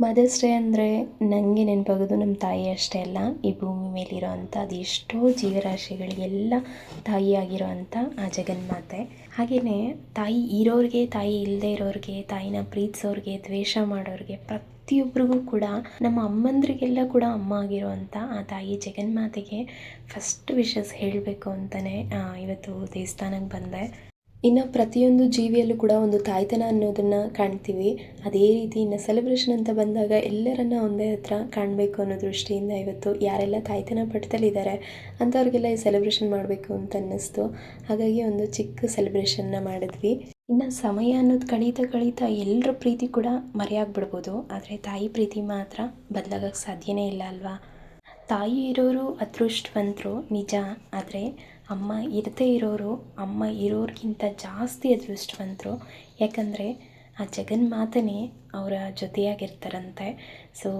Mother's day ಅಂದರೆ ನನಗೆ ನೆನಪಾಗೋದು ನಮ್ಮ ತಾಯಿ ಅಷ್ಟೇ ಅಲ್ಲ, ಈ ಭೂಮಿ ಮೇಲಿರೋ ಅಂಥ ಅದೆಷ್ಟೋ ಜೀವರಾಶಿಗಳಿಗೆಲ್ಲ ತಾಯಿಯಾಗಿರೋ ಅಂಥ ಆ ಜಗನ್ಮಾತೆ. ಹಾಗೆಯೇ ತಾಯಿ ಇರೋರಿಗೆ, ತಾಯಿ ಇಲ್ಲದೆ ಇರೋರಿಗೆ, ತಾಯಿನ ಪ್ರೀತಿಸೋರಿಗೆ, ದ್ವೇಷ ಮಾಡೋರಿಗೆ, ಪ್ರತಿಯೊಬ್ಬರಿಗೂ ಕೂಡ ನಮ್ಮ ಅಮ್ಮಂದ್ರಿಗೆಲ್ಲ ಕೂಡ ಅಮ್ಮ ಆಗಿರೋ ಅಂಥ ಆ ತಾಯಿ ಜಗನ್ಮಾತೆಗೆ ಫಸ್ಟ್ ವಿಶಸ್ ಹೇಳಬೇಕು ಅಂತಲೇ ಇವತ್ತು ದೇವಸ್ಥಾನಕ್ಕೆ ಬಂದೆ. ಇನ್ನು ಪ್ರತಿಯೊಂದು ಜೀವಿಯಲ್ಲೂ ಕೂಡ ಒಂದು ತಾಯ್ತನ ಅನ್ನೋದನ್ನು ಕಾಣ್ತೀವಿ. ಅದೇ ರೀತಿ ಇನ್ನು ಸೆಲೆಬ್ರೇಷನ್ ಅಂತ ಬಂದಾಗ ಎಲ್ಲರನ್ನ ಒಂದೇ ಹತ್ರ ಕಾಣಬೇಕು ಅನ್ನೋ ದೃಷ್ಟಿಯಿಂದ ಇವತ್ತು ಯಾರೆಲ್ಲ ತಾಯ್ತನ ಪಡ್ತಲಿದ್ದಾರೆ ಅಂಥವ್ರಿಗೆಲ್ಲ ಈ ಸೆಲೆಬ್ರೇಷನ್ ಮಾಡಬೇಕು ಅಂತ ಅನ್ನಿಸ್ತು. ಹಾಗಾಗಿ ಒಂದು ಚಿಕ್ಕ ಸೆಲೆಬ್ರೇಷನ್ನ ಮಾಡಿದ್ವಿ. ಇನ್ನು ಸಮಯ ಅನ್ನೋದು ಕಳೀತಾ ಎಲ್ಲರ ಪ್ರೀತಿ ಕೂಡ ಮರೆಯಾಗ್ಬಿಡ್ಬೋದು, ಆದರೆ ತಾಯಿ ಪ್ರೀತಿ ಮಾತ್ರ ಬದಲಾಗಕ್ಕೆ ಸಾಧ್ಯನೇ ಇಲ್ಲ ಅಲ್ವಾ. ತಾಯಿ ಇರೋರು ಅದೃಷ್ಟವಂತರು ನಿಜ, ಆದರೆ ಅಮ್ಮ ಇರದೇ ಇರೋರು ಅಮ್ಮ ಇರೋರಿಗಿಂತ ಜಾಸ್ತಿ ಅದೃಷ್ಟವಂತರು. ಯಾಕಂದರೆ ಆ ಜಗನ್ಮಾತನೇ ಅವರ ಜೊತೆಯಾಗಿರ್ತಾರಂತೆ. ಸೊ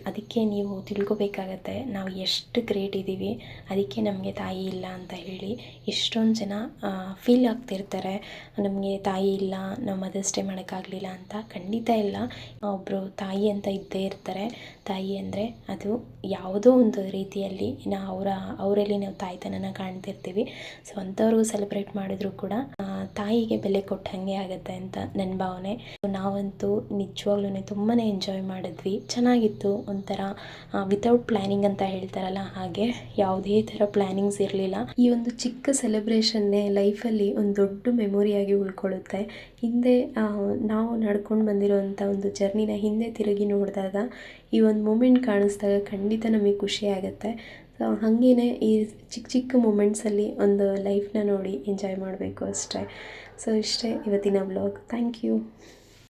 ಅದಕ್ಕೆ ನೀವು ತಿಳ್ಕೊಬೇಕಾಗತ್ತೆ ನಾವು ಎಷ್ಟು ಗ್ರೇಟ್ ಇದ್ದೀವಿ, ಅದಕ್ಕೆ ನಮಗೆ ತಾಯಿ ಇಲ್ಲ ಅಂತ ಹೇಳಿ ಎಷ್ಟೊಂದು ಜನ ಫೀಲ್ ಆಗ್ತಿರ್ತಾರೆ, ನಮಗೆ ತಾಯಿ ಇಲ್ಲ, ನಾವು ಮದರ್ಸ್ ಡೇ ಮಾಡೋಕ್ಕಾಗಲಿಲ್ಲ ಅಂತ. ಖಂಡಿತ ಇಲ್ಲ, ಒಬ್ಬರು ತಾಯಿ ಅಂತ ಇದ್ದೇ ಇರ್ತಾರೆ. ತಾಯಿ ಅಂದರೆ ಅದು ಯಾವುದೋ ಒಂದು ರೀತಿಯಲ್ಲಿ ಅವರಲ್ಲಿ ನಾವು ತಾಯ್ತನನ ಕಾಣ್ತಿರ್ತೀವಿ. ಸೊ ಅಂಥವ್ರಿಗೂ ಸೆಲೆಬ್ರೇಟ್ ಮಾಡಿದ್ರು ಕೂಡ ತಾಯಿಗೆ ಬೆಲೆ ಕೊಟ್ಟಂಗೆ ಆಗುತ್ತೆ ಅಂತ ನನ್ನ ಭಾವನೆ. ನಾವಂತೂ ನಿಜವಾಗ್ಲೂ ತುಂಬಾ ಎಂಜಾಯ್ ಮಾಡಿದ್ವಿ, ಚೆನ್ನಾಗಿತ್ತು. ಒಂಥರ ವಿತೌಟ್ ಪ್ಲ್ಯಾನಿಂಗ್ ಅಂತ ಹೇಳ್ತಾರಲ್ಲ ಹಾಗೆ, ಯಾವುದೇ ಥರ ಪ್ಲ್ಯಾನಿಂಗ್ಸ್ ಇರಲಿಲ್ಲ. ಈ ಒಂದು ಚಿಕ್ಕ ಸೆಲೆಬ್ರೇಷನ್ನೇ ಲೈಫಲ್ಲಿ ಒಂದು ದೊಡ್ಡ ಮೆಮೊರಿಯಾಗಿ ಉಳ್ಕೊಳ್ಳುತ್ತೆ. ಹಿಂದೆ ನಾವು ನಡ್ಕೊಂಡು ಬಂದಿರೋವಂಥ ಒಂದು ಜರ್ನಿನ ಹಿಂದೆ ತಿರುಗಿ ನೋಡಿದಾಗ ಈ ಒಂದು ಮೂಮೆಂಟ್ ಕಾಣಿಸ್ದಾಗ ಖಂಡಿತ ನಮಗೆ ಖುಷಿ ಆಗುತ್ತೆ. ಸೊ ಹಾಗೇ ಈ ಚಿಕ್ಕ ಮೂಮೆಂಟ್ಸಲ್ಲಿ ಒಂದು ಲೈಫ್ನ ನೋಡಿ ಎಂಜಾಯ್ ಮಾಡಬೇಕು ಅಷ್ಟೇ. ಸೊ ಇಷ್ಟೇ ಇವತ್ತಿನ ವ್ಲಾಗ್. Thank you.